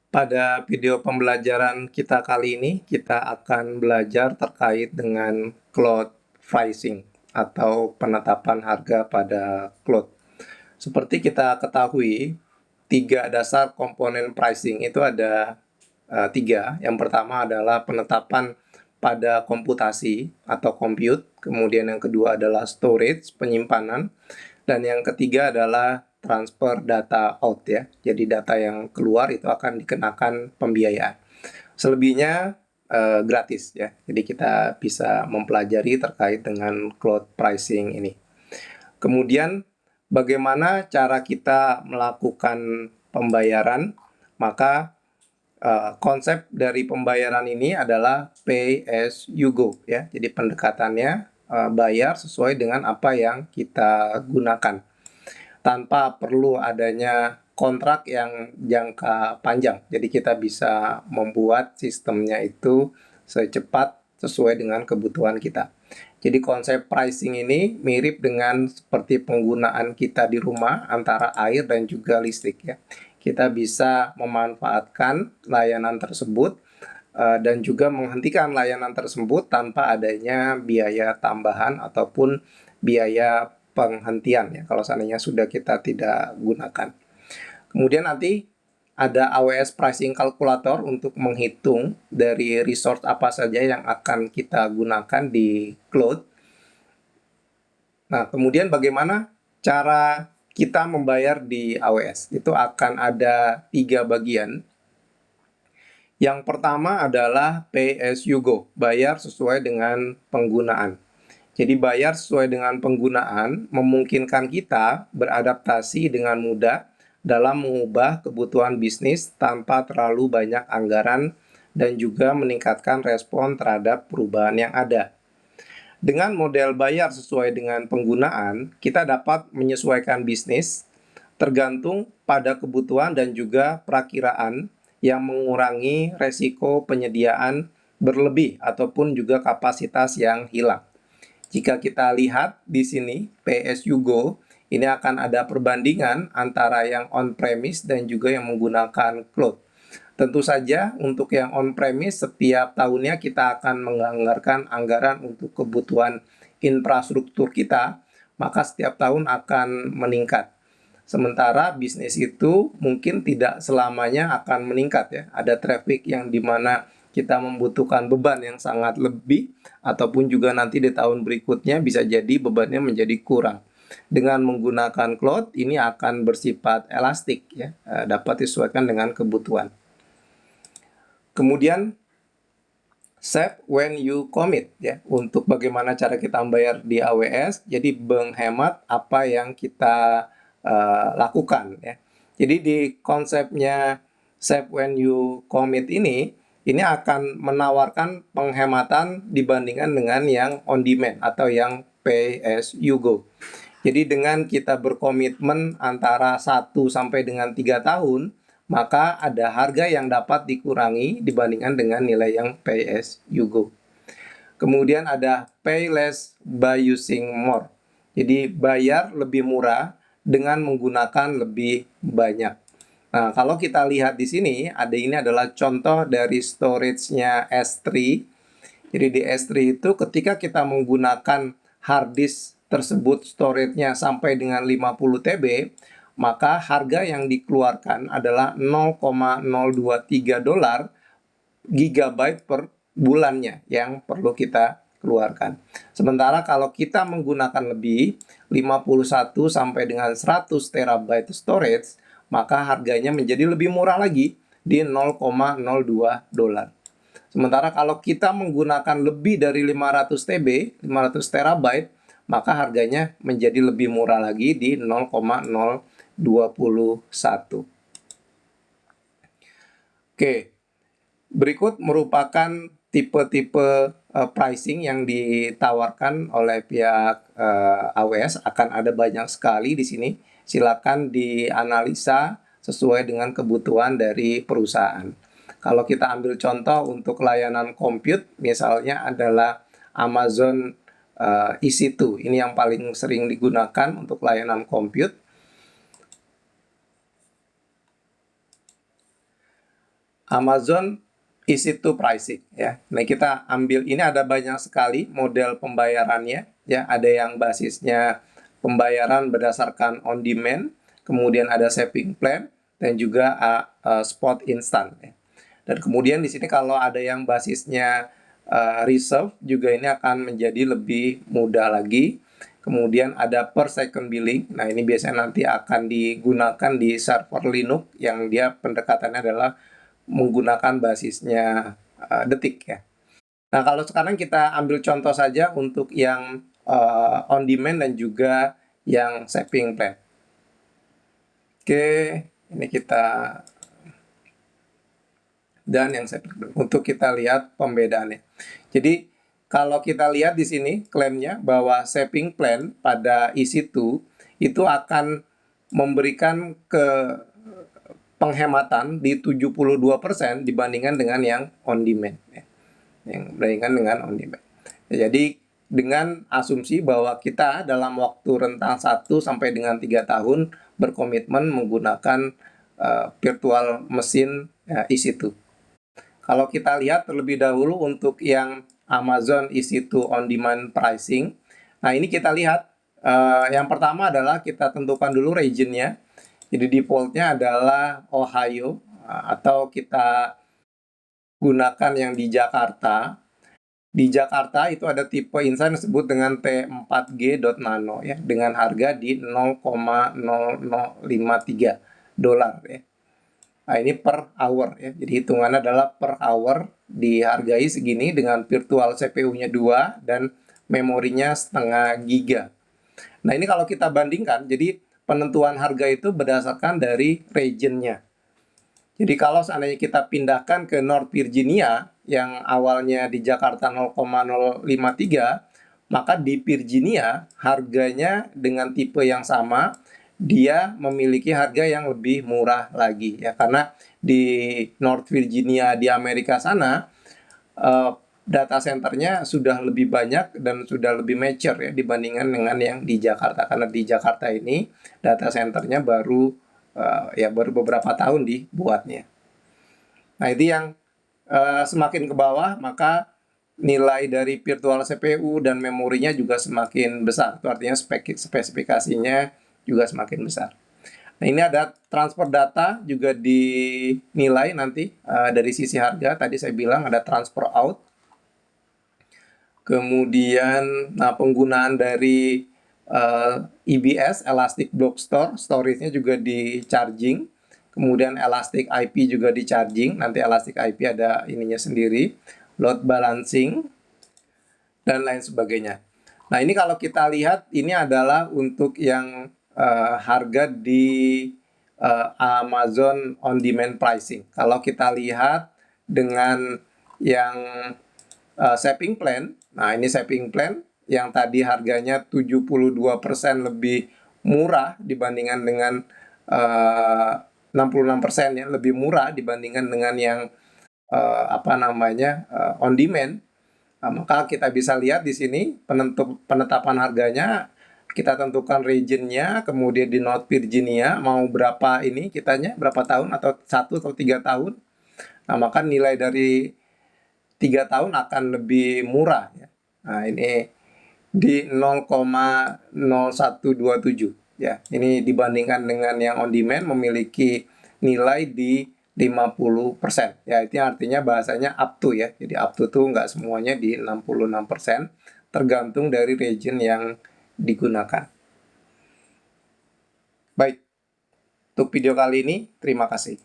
Pada video pembelajaran kita kali ini, kita akan belajar terkait dengan cloud pricing atau penetapan harga pada cloud. Seperti kita ketahui, tiga dasar komponen pricing itu ada tiga. Yang pertama adalah penetapan pada komputasi atau compute, kemudian yang kedua adalah storage, penyimpanan, dan yang ketiga adalah transfer data out ya. Jadi data yang keluar itu akan dikenakan pembiayaan. Selebihnya gratis ya. Jadi kita bisa mempelajari terkait dengan cloud pricing ini. Kemudian bagaimana cara kita melakukan pembayaran? Maka konsep dari pembayaran ini adalah pay as you go ya. Jadi pendekatannya bayar sesuai dengan apa yang kita gunakan tanpa perlu adanya kontrak yang jangka panjang. Jadi kita bisa membuat sistemnya itu secepat sesuai dengan kebutuhan kita. Jadi konsep pricing ini mirip dengan seperti penggunaan kita di rumah antara air dan juga listrik ya. Kita bisa memanfaatkan layanan tersebut dan juga menghentikan layanan tersebut tanpa adanya biaya tambahan ataupun biaya penghentian ya kalau seandainya sudah kita tidak gunakan. Kemudian nanti ada AWS Pricing Calculator untuk menghitung dari resource apa saja yang akan kita gunakan di cloud. Nah, kemudian bagaimana cara kita membayar di AWS? Itu akan ada 3 bagian. Yang pertama adalah pay as you go, bayar sesuai dengan penggunaan. Jadi bayar sesuai dengan penggunaan memungkinkan kita beradaptasi dengan mudah dalam mengubah kebutuhan bisnis tanpa terlalu banyak anggaran dan juga meningkatkan respon terhadap perubahan yang ada. Dengan model bayar sesuai dengan penggunaan, kita dapat menyesuaikan bisnis tergantung pada kebutuhan dan juga perakiraan yang mengurangi resiko penyediaan berlebih ataupun juga kapasitas yang hilang. Jika kita lihat di sini pay as you go, ini akan ada perbandingan antara yang on-premise dan juga yang menggunakan cloud. Tentu saja untuk yang on-premise setiap tahunnya kita akan menganggarkan anggaran untuk kebutuhan infrastruktur kita, maka setiap tahun akan meningkat. Sementara bisnis itu mungkin tidak selamanya akan meningkat ya. Ada traffic yang dimana kita membutuhkan beban yang sangat lebih ataupun juga nanti di tahun berikutnya bisa jadi bebannya menjadi kurang. Dengan menggunakan cloud ini akan bersifat elastik ya, dapat disesuaikan dengan kebutuhan. Kemudian save when you commit ya. Untuk bagaimana cara kita membayar di AWS, jadi menghemat apa yang kita lakukan ya. Jadi di konsepnya save when you commit ini akan menawarkan penghematan dibandingkan dengan yang on demand atau yang pay as you go. Jadi dengan kita berkomitmen antara 1 sampai dengan 3 tahun, maka ada harga yang dapat dikurangi dibandingkan dengan nilai yang pay as you go. Kemudian ada pay less by using more. Jadi bayar lebih murah dengan menggunakan lebih banyak. Nah, kalau kita lihat di sini, ini adalah contoh dari storage-nya S3. Jadi di S3 itu ketika kita menggunakan hard disk tersebut storage-nya sampai dengan 50 TB, maka harga yang dikeluarkan adalah 0,023 dolar gigabyte per bulannya yang perlu kita keluarkan. Sementara kalau kita menggunakan lebih 51 sampai dengan 100 terabyte storage, maka harganya menjadi lebih murah lagi di 0,02 dolar. Sementara kalau kita menggunakan lebih dari 500 TB, 500 terabyte, maka harganya menjadi lebih murah lagi di 0,021. Oke, berikut merupakan tipe-tipe pricing yang ditawarkan oleh pihak AWS. Akan ada banyak sekali di sini. Silakan dianalisa sesuai dengan kebutuhan dari perusahaan. Kalau kita ambil contoh untuk layanan compute, misalnya adalah Amazon EC2. Ini yang paling sering digunakan untuk layanan compute. Amazon EC2 pricing ya. Nah, kita ambil ini ada banyak sekali model pembayarannya ya. Ada yang basisnya pembayaran berdasarkan on demand, kemudian ada saving plan dan juga spot instant ya. Dan kemudian di sini kalau ada yang basisnya reserve juga ini akan menjadi lebih mudah lagi. Kemudian ada per second billing. Nah, ini biasanya nanti akan digunakan di server Linux yang dia pendekatannya adalah menggunakan basisnya detik ya. Nah, kalau sekarang kita ambil contoh saja untuk yang on demand dan juga yang saving plan. Oke, ini kita dan yang saving plan untuk kita lihat pembedaannya. Jadi kalau kita lihat di sini klaimnya bahwa saving plan pada EC2 itu akan memberikan penghematan di 72% dibandingkan dengan yang on demand ya. Yang dibandingkan dengan on demand. Ya, jadi dengan asumsi bahwa kita dalam waktu rentang 1 sampai dengan 3 tahun berkomitmen menggunakan virtual mesin EC2. Kalau kita lihat terlebih dahulu untuk yang Amazon EC2 on demand pricing. Nah, ini kita lihat yang pertama adalah kita tentukan dulu regionnya. Jadi defaultnya adalah Ohio atau kita gunakan yang di Jakarta. Di Jakarta itu ada tipe insan disebut dengan T4G.Nano ya dengan harga di 0,0053 dolar ya. Nah, ini per hour ya. Jadi hitungannya adalah per hour dihargai segini dengan virtual CPU-nya 2 dan memorinya setengah giga. Nah, ini kalau kita bandingkan, jadi penentuan harga itu berdasarkan dari regionnya. Jadi kalau seandainya kita pindahkan ke North Virginia yang awalnya di Jakarta 0,053, maka di Virginia harganya dengan tipe yang sama dia memiliki harga yang lebih murah lagi ya karena di North Virginia di Amerika sana data centernya sudah lebih banyak dan sudah lebih mature ya dibandingkan dengan yang di Jakarta karena di Jakarta ini data centernya baru baru beberapa tahun dibuatnya. Nah, itu yang semakin ke bawah maka nilai dari virtual CPU dan memorinya juga semakin besar. Itu artinya spesifikasinya juga semakin besar. Nah, ini ada transfer data juga dinilai nanti dari sisi harga. Tadi saya bilang ada transfer out. Kemudian penggunaan dari EBS, Elastic Block Store, storage-nya juga di charging. Kemudian Elastic IP juga di charging. Nanti Elastic IP ada ininya sendiri. Load balancing dan lain sebagainya. Nah, ini kalau kita lihat ini adalah untuk yang harga di Amazon on demand pricing. Kalau kita lihat dengan yang saving plan, nah ini saving plan yang tadi harganya 72% lebih murah dibandingkan dengan 66% ya, lebih murah dibandingkan dengan yang on demand. Nah, maka kita bisa lihat di sini penetapan harganya kita tentukan regionnya, kemudian di North Virginia mau berapa ini kitanya berapa tahun atau 1 atau 3 tahun. Nah, maka nilai dari 3 tahun akan lebih murah ya. Nah, ini di 0,0127 ya. Ini dibandingkan dengan yang on demand memiliki nilai di 50%. Ya, itu artinya bahasanya up to ya. Jadi up to tuh nggak semuanya di 66%, tergantung dari region yang digunakan. Baik, untuk video kali ini terima kasih.